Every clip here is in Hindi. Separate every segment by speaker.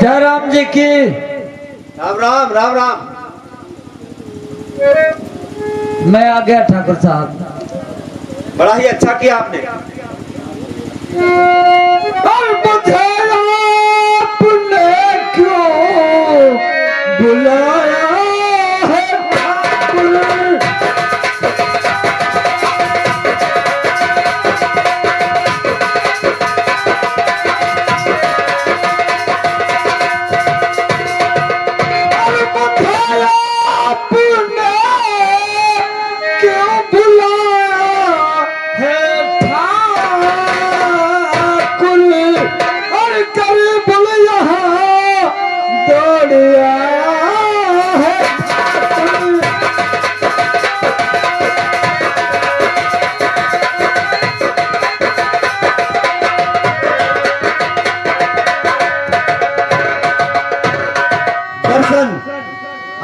Speaker 1: जय राम जी की।
Speaker 2: राम राम राम राम।
Speaker 1: मैं आ गया ठाकुर साहब।
Speaker 2: बड़ा ही अच्छा किया आपने।
Speaker 1: मुझे आपने क्यों बुलाया है ठाकुर?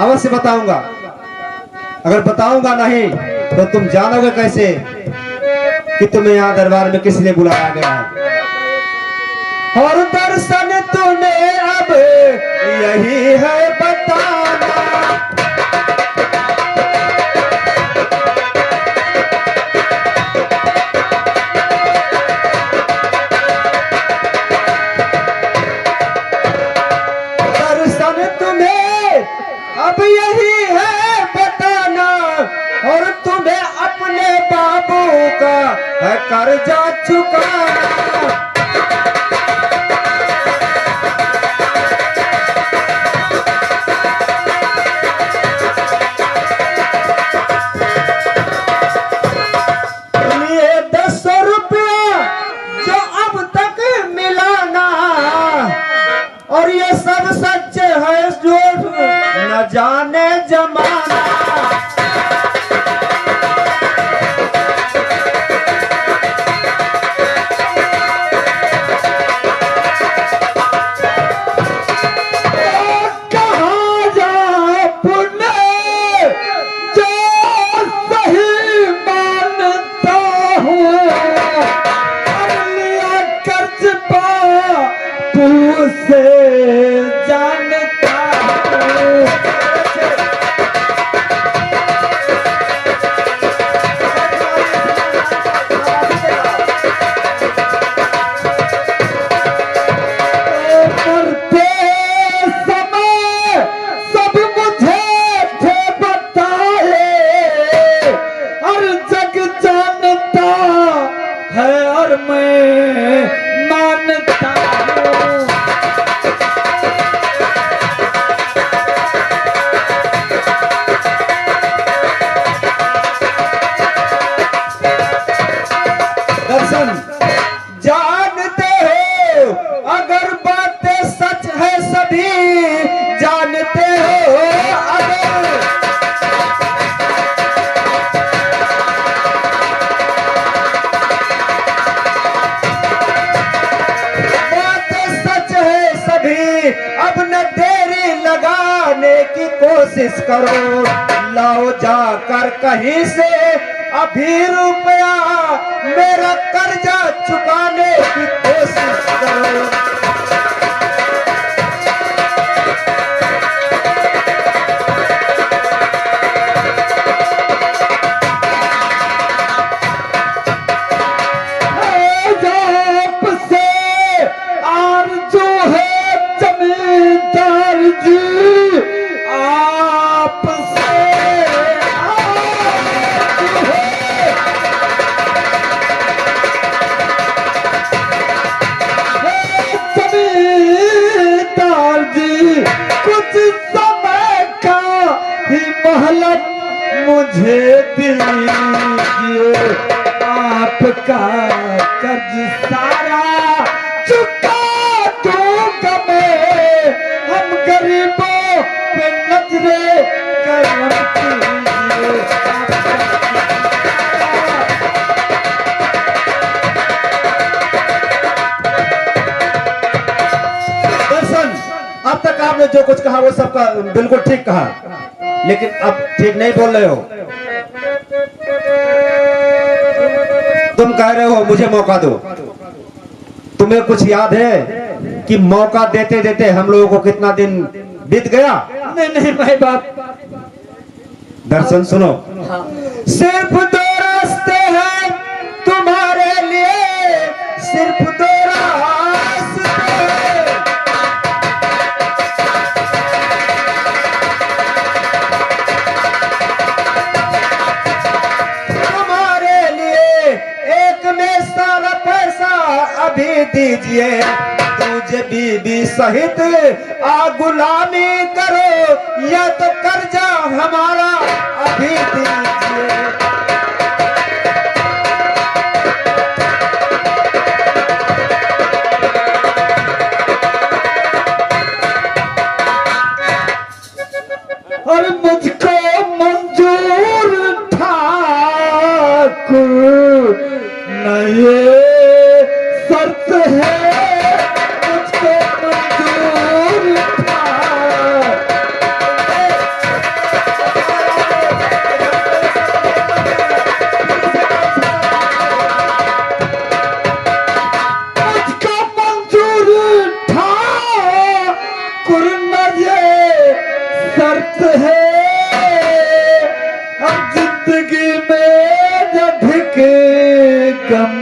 Speaker 2: अवश्य बताऊंगा। अगर बताऊंगा नहीं तो तुम जानोगे कैसे कि तुम्हें यहाँ दरबार में किस लिए बुलाया गया है। और दर्शन तुम्हें अब यही है बताना। दर्शन तुम्हें अब यही है बताना और तुम्हें अपने बाबू का है कर्जा चुकाना। ये 10 रुपया जो अब तक मिलाना और ये सब सच है झूठ न जाने जमाना। कहाँ जा पुण्य जो सही मानता हूँ लिया कर्ज बापू से जानता हूँ। मरते समय सब मुझे थे बताए और जग जानता है और मैं मानता हूँ। दर्शन जानते हो अगर बातें सच है सभी जानते हो अगर बातें सच है सभी अब न देरी लगाने की कोशिश करो। लाओ जाकर कहीं से अभी रुपया मेरा कर्जा चुकाने की कोशिश करो। आप से आरज़ू है जमींदार जी आप से जमींदार जी कुछ समय का ही मोहलत मुझे दीजिए। आपका कर्ज सारा चुका दूंगा मैं। हम गरीबों पे नजरे करम कीजिए। दर्शन अब तक आपने जो कुछ कहा वो सबका बिल्कुल ठीक कहा, लेकिन अब ठीक नहीं बोल रहे हो। तुम कह रहे हो मुझे मौका दो। तुम्हें कुछ याद है कि मौका देते देते हम लोगों को कितना दिन बीत गया।
Speaker 1: नहीं नहीं भाई बाप।
Speaker 2: दर्शन सुनो।
Speaker 1: हाँ।
Speaker 2: सिर्फ दो रास्ते हैं तुम्हारे लिए, सिर्फ दो रास्ते तुम्हारे लिए। एक में सारा पैसा अभी दीजिए, दूजे बीबी सहित आ गुलामी करो, या तो कर्जा हमारा अभी दीजिए।
Speaker 1: और मुझको मंजूर ठाकुर न ये शर्त है, मुझको मंजूर मुझको मंजूर ठाकुर न ये शर्त है। अब जिंदगी में अधिक गम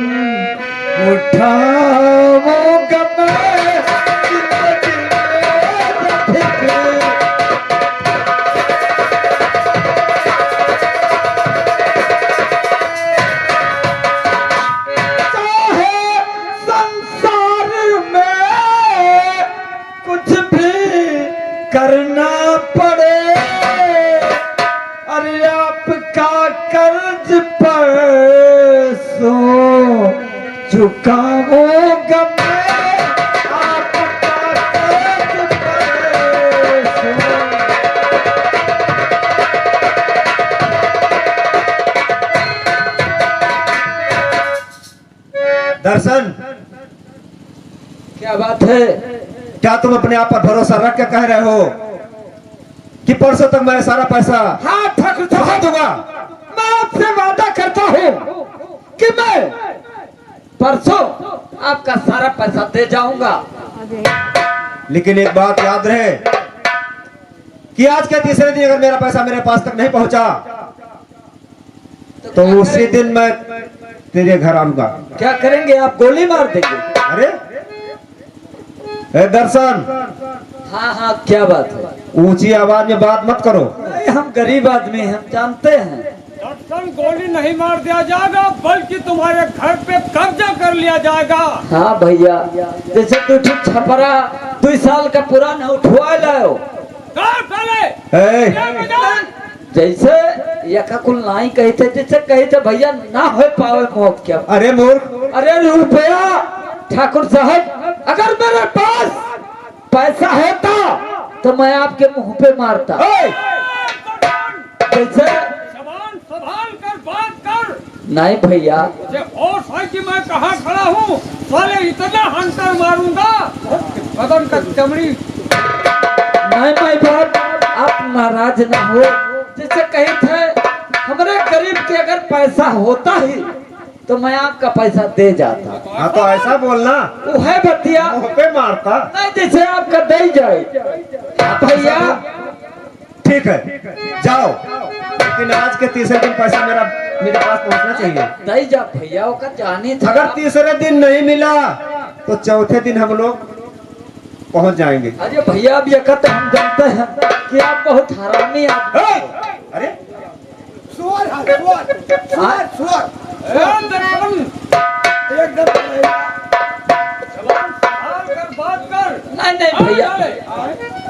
Speaker 1: उठाऊंगा मैं, जिंदगी में अधिक। चाहे संसार में कुछ भी करना पड़े, अरे आपका कर्ज पर सो चुकाऊंगा मैं, आपका कर्ज पर सो।
Speaker 2: दर्शन,
Speaker 1: क्या बात है?
Speaker 2: क्या तुम अपने आप पर भरोसा रख के कह रहे हो कि परसों तक मैं सारा पैसा
Speaker 1: हाँ ठाकुर
Speaker 2: चुका
Speaker 1: साहब,
Speaker 2: दूंगा?
Speaker 1: मैं आपसे वादा करता हूँ कि मैं परसों आपका सारा पैसा दे जाऊंगा।
Speaker 2: लेकिन एक बात याद रहे कि आज के तीसरे दिन अगर मेरा पैसा मेरे पास तक नहीं पहुंचा तो उसी दिन मैं तेरे घर आऊंगा।
Speaker 1: क्या करेंगे आप? गोली मार देंगे?
Speaker 2: अरे ए दर्शन,
Speaker 1: हाँ हाँ, क्या बात है?
Speaker 2: ऊंची आवाज में बात मत करो।
Speaker 1: अरे हम गरीब आदमी हैं, हम जानते हैं।
Speaker 3: दर्शन, गोली नहीं मार दिया जाएगा, बल्कि तुम्हारे घर पे कब्जा कर लिया जाएगा।
Speaker 1: हाँ भैया, जैसे तू ठीक छपरा 2 साल का पुराना उठवा लाओ,
Speaker 3: कहाँ साले?
Speaker 2: ए,
Speaker 3: क्या बजान?
Speaker 1: जैसे यका कुल नहीं कहे थे, जैसे कहे थे भैया ना हो पावे मौत क्या।
Speaker 2: अरे मूर्ख,
Speaker 1: अरे रुपया ठाकुर साहब, अगर मेरे पास पैसा होता तो मैं आपके मुंह पे मारता।
Speaker 2: ए,
Speaker 1: जैसे
Speaker 3: जबान संभाल कर बात कर।
Speaker 1: नहीं भैया,
Speaker 3: मुझे होश है कि मैं कहाँ खड़ा हूँ। साले इतना हंटर मारूंगा बदन का चमड़ी।
Speaker 1: नहीं भाई बात, आप नाराज ना हो। जैसे कहे थे हमारे गरीब के अगर पैसा होता ही तो मैं आपका पैसा दे जाता।
Speaker 2: हाँ तो ऐसा बोलना,
Speaker 1: वो है बतिया,
Speaker 2: मुंह पे मारता।
Speaker 1: नहीं जैसे आपका दे जाए। हाँ भैया,
Speaker 2: ठीक है, जाओ, लेकिन आज के तीसरे दिन पैसा मेरे पास पहुंचना चाहिए।
Speaker 1: दे जा भैया, ओका जानी था।
Speaker 2: अगर तीसरे दिन नहीं मिला तो चौथे दिन हम लोग पहुंच जाएंगे।
Speaker 1: अरे भैया, अब ये तो हम जानते हैं कि आप बहुत हरामी आदमी
Speaker 2: ए,
Speaker 1: हो।
Speaker 2: अरे
Speaker 1: हाँ?
Speaker 3: एकदम जबान संभाल कर बात कर।
Speaker 1: नहीं नहीं भैया,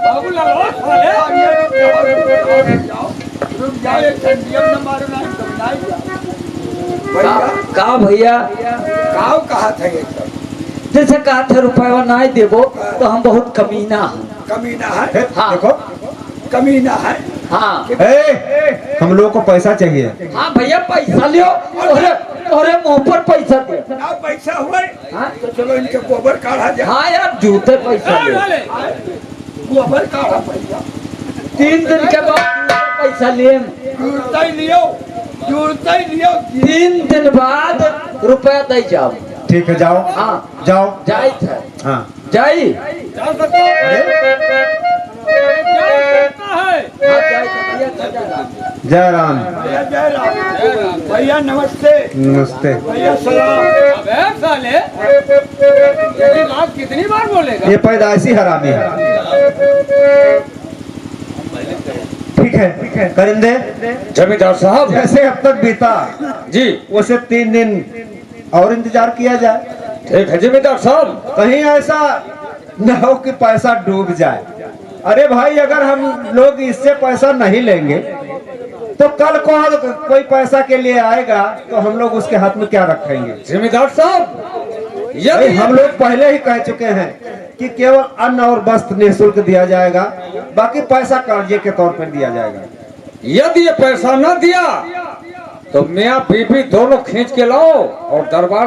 Speaker 3: बाबू लाल साले रुक जाओ, एक संडियम न मारो ना
Speaker 1: का भैया
Speaker 3: गाँव कहा था ये सब?
Speaker 1: जैसे कहा था रुपया नहीं देबो तो हम बहुत कमीना हैं।
Speaker 3: कमीना है,
Speaker 2: ए,
Speaker 1: हाँ।
Speaker 2: देखो,
Speaker 3: कमीना है।
Speaker 1: हाँ
Speaker 2: हम लोगों को पैसा चाहिए।
Speaker 1: हाँ भैया, पैसा लियो, तोरे मुंह पर पैसा दे।
Speaker 3: ना पैसा हुआ
Speaker 1: हाँ?
Speaker 3: तो चलो इनके गोबर काढ़ा जाए।
Speaker 1: हाँ यार, जूते पैसा ले।
Speaker 3: गोबर काढ़ा पैसा
Speaker 1: 3 दिन के बाद पैसा लिए।
Speaker 3: जुड़ता ही लियो, जुड़ता ही लियो।
Speaker 1: 3 दिन बाद रुपया दे जाओ।
Speaker 2: ठीक है, जाओ।
Speaker 1: हाँ,
Speaker 2: जाओ।
Speaker 1: जाए थे।
Speaker 2: हाँ,
Speaker 1: जाई
Speaker 3: जा सकता है। क्या करता है?
Speaker 2: जय राम।
Speaker 3: जय राम। भैया नमस्ते।
Speaker 2: नमस्ते।
Speaker 3: भैया सलाम। अबे साले ये बात कितनी बार बोलेगा?
Speaker 2: ये पैदाइशी हरामी है। ठीक है करिंदे,
Speaker 1: जमींदार साहब
Speaker 2: जैसे अब तक बीता
Speaker 1: जी,
Speaker 2: वैसे 3 दिन और इंतजार किया जाए।
Speaker 1: ठीक है जमींदार साहब।
Speaker 2: कहीं ऐसा न हो कि पैसा डूब जाए। अरे भाई, अगर हम लोग इससे पैसा नहीं लेंगे तो कल को कोई पैसा के लिए आएगा तो हम लोग उसके हाथ में क्या रखेंगे?
Speaker 1: जमींदार साहब
Speaker 2: भाई,
Speaker 1: यदि
Speaker 2: हम लोग पहले ही कह चुके हैं कि केवल अन्न और वस्त्र निःशुल्क दिया जाएगा, बाकी पैसा कर्जे के तौर पर दिया जाएगा।
Speaker 1: यदि ये पैसा न दिया तो मियाँ बीबी दोनों खींच के लाओ और दरबार में